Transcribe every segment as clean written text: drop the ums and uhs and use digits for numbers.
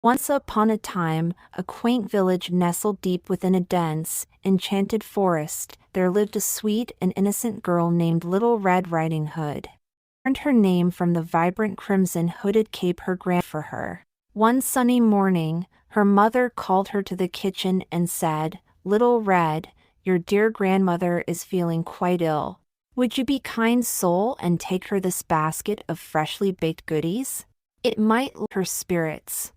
Once upon a time, a quaint village nestled deep within a dense, enchanted forest, there lived a sweet and innocent girl named Little Red Riding Hood. She earned her name from the vibrant crimson hooded cape her grandmother for her. One sunny morning, her mother called her to the kitchen and said, "Little Red, your dear grandmother is feeling quite ill. Would you be kind soul and take her this basket of freshly baked goodies? It might lift her spirits."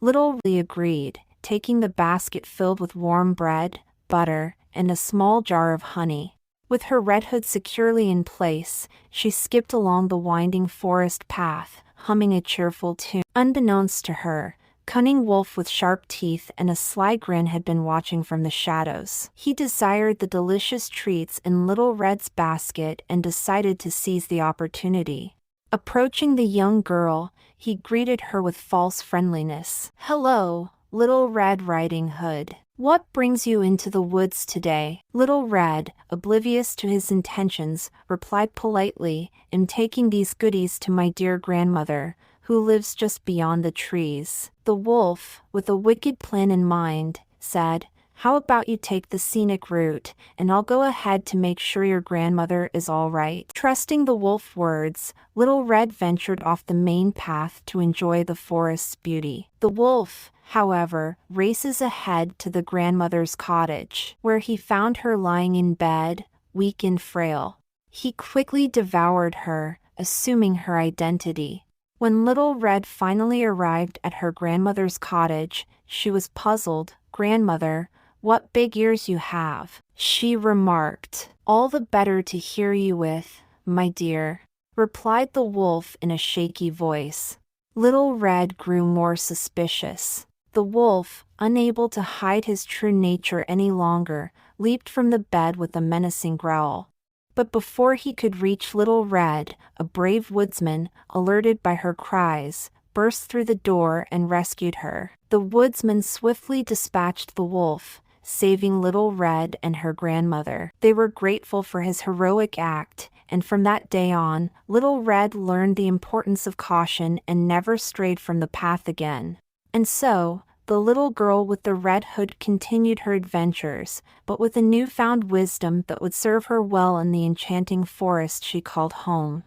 Little Red agreed, taking the basket filled with warm bread, butter, and a small jar of honey. With her red hood securely in place, she skipped along the winding forest path, humming a cheerful tune. Unbeknownst to her, Cunning Wolf with sharp teeth and a sly grin had been watching from the shadows. He desired the delicious treats in Little Red's basket and decided to seize the opportunity. Approaching the young girl, he greeted her with false friendliness. "Hello, Little Red Riding Hood. What brings you into the woods today?" Little Red, oblivious to his intentions, replied politely, "I'm taking these goodies to my dear grandmother, who lives just beyond the trees." The wolf, with a wicked plan in mind, said, "How about you take the scenic route, and I'll go ahead to make sure your grandmother is all right." Trusting the wolf's words, Little Red ventured off the main path to enjoy the forest's beauty. The wolf, however, races ahead to the grandmother's cottage, where he found her lying in bed, weak and frail. He quickly devoured her, assuming her identity. When Little Red finally arrived at her grandmother's cottage, she was puzzled. "Grandmother, what big ears you have," she remarked. "All the better to hear you with, my dear," replied the wolf in a shaky voice. Little Red grew more suspicious. The wolf, unable to hide his true nature any longer, leaped from the bed with a menacing growl. But before he could reach Little Red, a brave woodsman, alerted by her cries, burst through the door and rescued her. The woodsman swiftly dispatched the wolf, saving Little Red and her grandmother. They were grateful for his heroic act, and from that day on, Little Red learned the importance of caution and never strayed from the path again. And so, the little girl with the red hood continued her adventures, but with a newfound wisdom that would serve her well in the enchanting forest she called home.